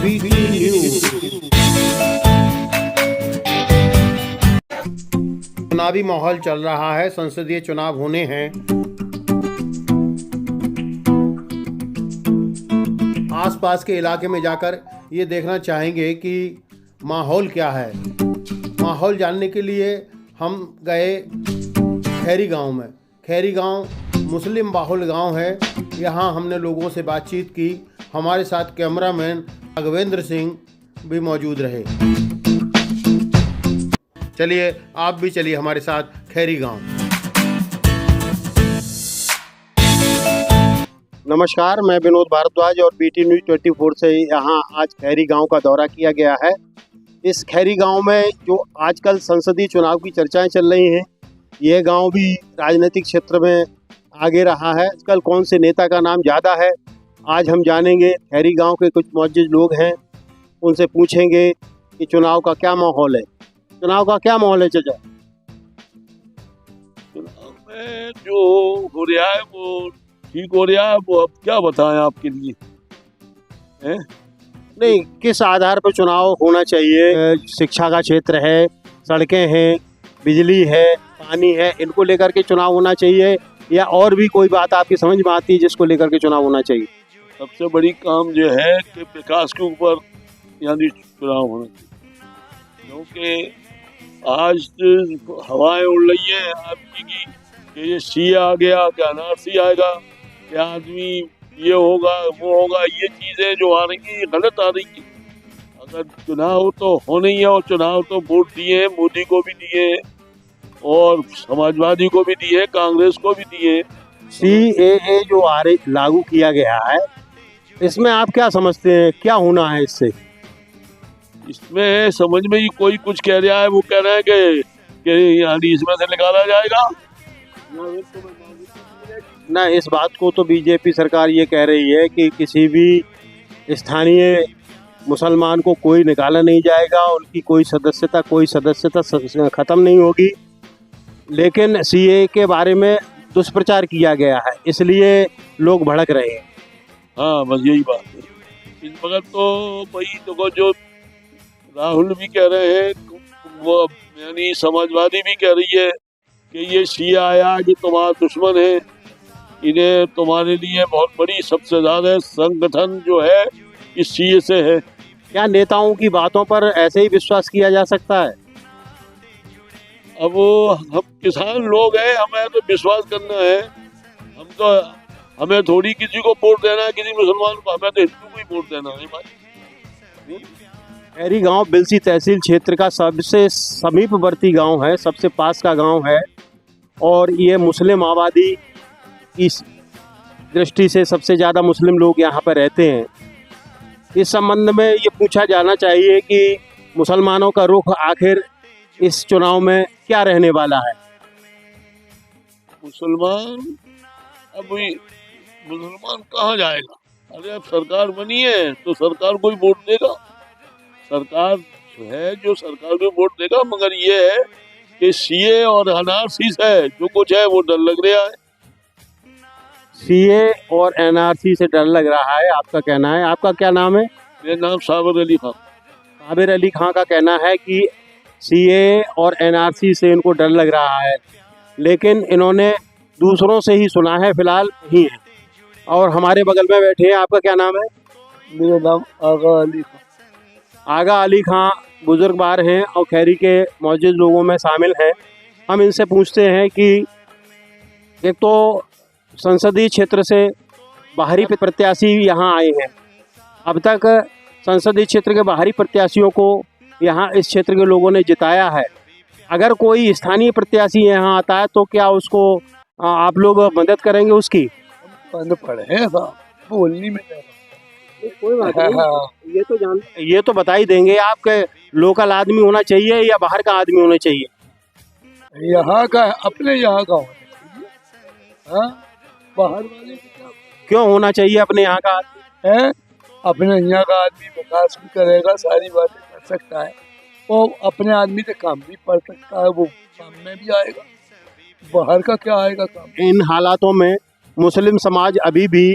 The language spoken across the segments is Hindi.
BT news. चुनावी माहौल चल रहा है, संसदीय चुनाव होने हैं। आसपास के इलाके में जाकर ये देखना चाहेंगे कि माहौल क्या है। माहौल जानने के लिए हम गए खैरी गांव में। खैरी गांव मुस्लिम बाहुल गांव है। यहाँ हमने लोगों से बातचीत की। हमारे साथ कैमरामैन राघवेंद्र सिंह भी मौजूद रहे। चलिए आप भी चलिए हमारे साथ खैरी गांव। नमस्कार, मैं विनोद भारद्वाज और BT न्यूज 24 से यहाँ आज खैरी गांव का दौरा किया गया है। इस खैरी गांव में जो आजकल संसदीय चुनाव की चर्चाएं चल रही हैं, यह गांव भी राजनीतिक क्षेत्र में आगे रहा है। आजकल कौन से नेता का नाम ज़्यादा है, आज हम जानेंगे। खैरी गांव के कुछ मौजूद लोग हैं, उनसे पूछेंगे कि चुनाव का क्या माहौल है। चुनाव का क्या माहौल है चाचा? चुनाव में जो हो रहा है वो ठीक हो रहा है। वो अब क्या बताएं आपके लिए है? नहीं, किस आधार पर चुनाव होना चाहिए? शिक्षा का क्षेत्र है, सड़कें हैं, बिजली है, पानी है, इनको लेकर के चुनाव होना चाहिए या और भी कोई बात आपकी समझ में आती है जिसको लेकर के चुनाव होना चाहिए? सबसे बड़ी काम जो है कि विकास के ऊपर यानी चुनाव होना चाहिए, क्योंकि आज हवाएं उड़ रही है आपकी कि ये सी आ गया, क्या NRC आएगा, क्या आदमी ये होगा वो होगा। ये चीज़ें जो आ रही हैं ये गलत आ रही है। अगर चुनाव तो होने ही है, और चुनाव तो वोट दिए, मोदी को भी दिए और समाजवादी को भी दिए, कांग्रेस को भी दिए। CAA जो लागू किया गया है, इसमें आप क्या समझते हैं, क्या होना है इससे? इसमें समझ में ही कोई कुछ कह रहा है, वो कह रहे हैं कि यानी इसमें से निकाला जाएगा ना। इस बात को तो बीजेपी सरकार ये कह रही है कि किसी भी स्थानीय मुसलमान को कोई निकाला नहीं जाएगा, उनकी कोई सदस्यता खत्म नहीं होगी। लेकिन CAA के बारे में दुष्प्रचार किया गया है, इसलिए लोग भड़क रहे हैं। हाँ, बस यही बात है। इस वक्त तो वही देखो जो राहुल भी कह रहे हैं, वो यानी समाजवादी भी कह रही है कि ये सी आया कि तुम्हारा दुश्मन है, इन्हें तुम्हारे लिए बहुत बड़ी सबसे ज़्यादा संगठन जो है इस CAA से है। क्या नेताओं की बातों पर ऐसे ही विश्वास किया जा सकता है? अब हम किसान लोग हैं, हमें तो विश्वास करना है। हमें थोड़ी किसी को वोट देना है, किसी मुसलमान को, हमें तो हिंदू को ही वोट देना है भाई। खैरी गांव बिलसी तहसील क्षेत्र का सबसे समीपवर्ती गांव है, सबसे पास का गांव है और ये मुस्लिम आबादी की दृष्टि से सबसे ज़्यादा मुस्लिम लोग यहाँ पर रहते हैं। इस संबंध में ये पूछा जाना चाहिए कि मुसलमानों का रुख आखिर इस चुनाव में क्या रहने वाला है? मुसलमान कहाँ जाएगा? अरे अब सरकार बनी है तो सरकार को ही वोट देगा। सरकार है जो सरकार को वोट देगा, मगर ये है कि CAA और NRC से जो कुछ है वो डर लग रहा है। CAA और NRC से डर लग रहा है, आपका कहना है। आपका क्या नाम है? मेरा नाम साबिर अली खान। साबिर अली खान का कहना है कि CAA और NRC से इनको डर लग रहा है, लेकिन इन्होंने दूसरों से ही सुना है, फिलहाल नहीं है। और हमारे बगल में बैठे हैं, आपका क्या नाम है? मेरा नाम आगा अली खान। आगा अली खान बुजुर्गवार हैं और खैरी के मौजूद लोगों में शामिल हैं। हम इनसे पूछते हैं कि एक तो संसदीय क्षेत्र से बाहरी प्रत्याशी यहाँ आए हैं, अब तक संसदीय क्षेत्र के बाहरी प्रत्याशियों को यहाँ इस क्षेत्र के लोगों ने जिताया है। अगर कोई स्थानीय प्रत्याशी यहाँ आता है तो क्या उसको आप लोग मदद करेंगे उसकी? पढ़े हैं बोलनी में कोई बात नहीं, ये तो बता ही देंगे। आपके लोकल आदमी होना चाहिए या बाहर का आदमी होना चाहिए? यहाँ का, अपने यहाँ का होना चाहिए। हाँ, बाहर वाले क्यों होना चाहिए अपने यहाँ का आदमी? है अपने यहाँ का आदमी विकास भी करेगा, सारी बातें कर सकता है, और अपने आदमी से काम भी पढ़ सकता है, वो काम में भी आएगा। बाहर का क्या आएगा काम? इन हालातों में मुस्लिम समाज अभी भी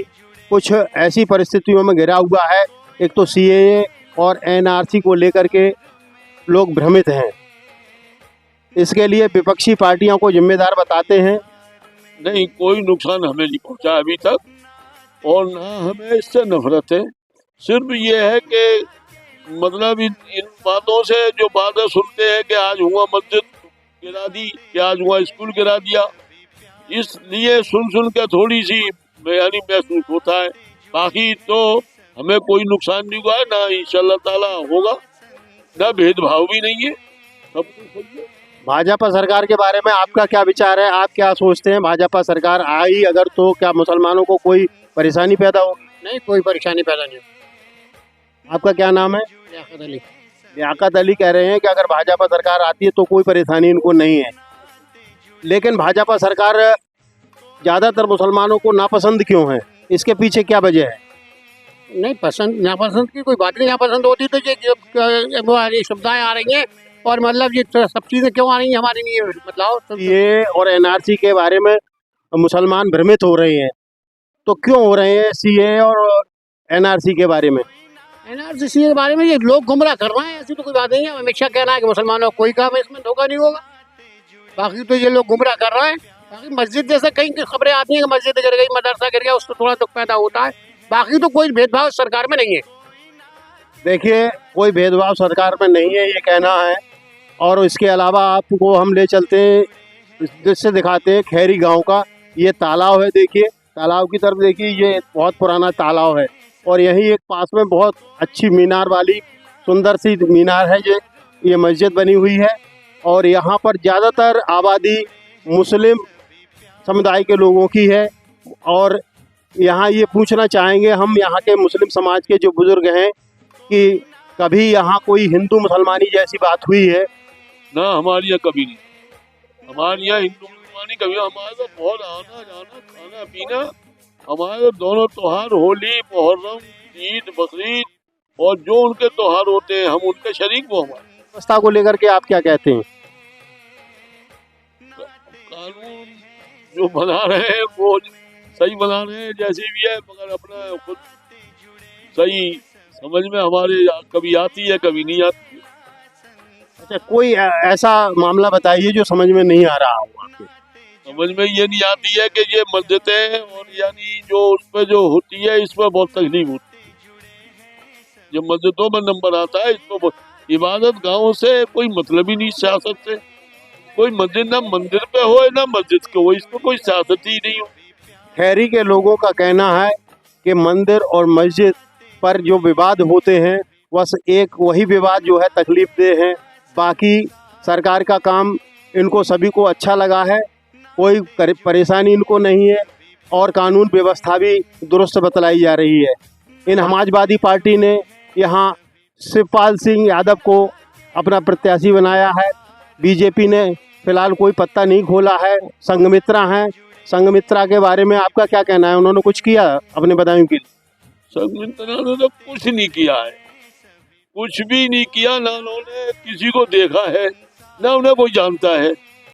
कुछ ऐसी परिस्थितियों में घिरा हुआ है। एक तो CAA और एनआरसी को लेकर के लोग भ्रमित हैं। इसके लिए विपक्षी पार्टियों को जिम्मेदार बताते हैं। नहीं, कोई नुकसान हमें नहीं पहुंचा अभी तक, और ना हमें इससे नफरत है। सिर्फ ये है कि मतलब इन बातों से जो बातें सुनते हैं कि आज हुआ मस्जिद गिरा दी, कि आज हुआ स्कूल गिरा दिया, इसलिए सुन के थोड़ी सी यानी महसूस होता है। बाकी तो हमें कोई नुकसान नहीं हुआ है, ना इंशाल्लाह ताला होगा, ना भेदभाव भी नहीं है, सब कुछ सही है। भाजपा सरकार के बारे में आपका क्या विचार है? आप क्या सोचते हैं? भाजपा सरकार आई अगर तो क्या मुसलमानों को कोई परेशानी पैदा होगी? नहीं, कोई परेशानी पैदा नहीं होगी। आपका क्या नाम है? लियाकत अली। लियाकत अली कह रहे हैं कि अगर भाजपा सरकार आती है तो कोई परेशानी इनको नहीं है, लेकिन भाजपा सरकार ज़्यादातर मुसलमानों को नापसंद क्यों है? इसके पीछे क्या वजह है? नहीं, पसंद नापसंद की कोई बात नहीं। नापसंद होती तो ये सुविधाएं आ रही हैं, और मतलब ये सब चीज़ें क्यों आ रही हैं हमारे लिए, मतलब ये और एनआरसी के बारे में मुसलमान भ्रमित हो रहे हैं, तो क्यों हो रहे हैं सीए और एनआरसी के बारे में? एनआरसी के बारे में ये लोग गुमराह कर रहे हैं, ऐसी तो कोई बात नहीं है। हमेशा कहना है कि मुसलमानों को कोई काम इसमें धोखा नहीं होगा, बाकी तो ये लोग गुमराह कर रहे हैं। बाकी मस्जिद जैसे कई खबरें आती हैं कि मस्जिद गिर गई, मदरसा गिर गया, उससे थोड़ा दुख पैदा होता है। बाकी तो कोई भेदभाव सरकार में नहीं है। देखिए, कोई भेदभाव सरकार में नहीं है ये कहना है, और इसके अलावा आपको हम ले चलते हैं, जिससे दिखाते हैं खैरी गांव का ये तालाब है। देखिए तालाब की तरफ देखिए, ये बहुत पुराना तालाब है, और यहीं एक पास में बहुत अच्छी मीनार वाली सुंदर सी मीनार है, ये मस्जिद बनी हुई है, और यहाँ पर ज़्यादातर आबादी मुस्लिम समुदाय के लोगों की है। और यहाँ ये पूछना चाहेंगे हम यहाँ के मुस्लिम समाज के जो बुजुर्ग हैं कि कभी यहाँ कोई हिंदू मुसलमानी जैसी बात हुई है? ना, हमारे यहाँ कभी नहीं, हमारे यहाँ हिंदू मुसलमानी कभी, हमारे तो बहुत आना जाना, खाना पीना, हमारे दोनों त्योहार, होली, मुहर्रम, ईद, बकरीद, और जो उनके त्योहार होते हैं हम उनके शरीक, वो हमारे। व्यवस्था को लेकर के आप क्या कहते हैं? कानून जो बना रहे हैं वो सही बना रहे हैं, जैसे भी है, मगर अपना खुद सही समझ में हमारे कभी आती है, कभी नहीं आती है। अच्छा, कोई ऐसा मामला बताइए जो समझ में नहीं आ रहा हो आपके। समझ में ये नहीं आती है कि ये मस्जिदें और यानी जो उस पर जो होती है, इसमें बहुत तकलीफ होती है। जब मस्जिदों में नंबर आता है, इसमें इबादत गाहों से कोई मतलब ही नहीं, सियासत से कोई मस्जिद ना मंदिर पे हो ना मस्जिद के हो, इसमें कोई सियासत ही नहीं हो। खैरी के लोगों का कहना है कि मंदिर और मस्जिद पर जो विवाद होते हैं, बस एक वही विवाद जो है तकलीफ देह है, बाकी सरकार का काम इनको सभी को अच्छा लगा है, कोई परेशानी इनको नहीं है, और कानून व्यवस्था भी दुरुस्त बतलाई जा रही है। इन समाजवादी पार्टी ने यहाँ शिवपाल सिंह यादव को अपना प्रत्याशी बनाया है। बीजेपी ने फिलहाल कोई पत्ता नहीं खोला है। संघमित्रा हैं, संघमित्रा के बारे में आपका क्या कहना है? उन्होंने कुछ किया अपने बदायूं के लिए? संघमित्रा ने तो कुछ नहीं किया है, कुछ भी नहीं किया। ना उन्होंने किसी को देखा है, ना उन्हें कोई जानता है।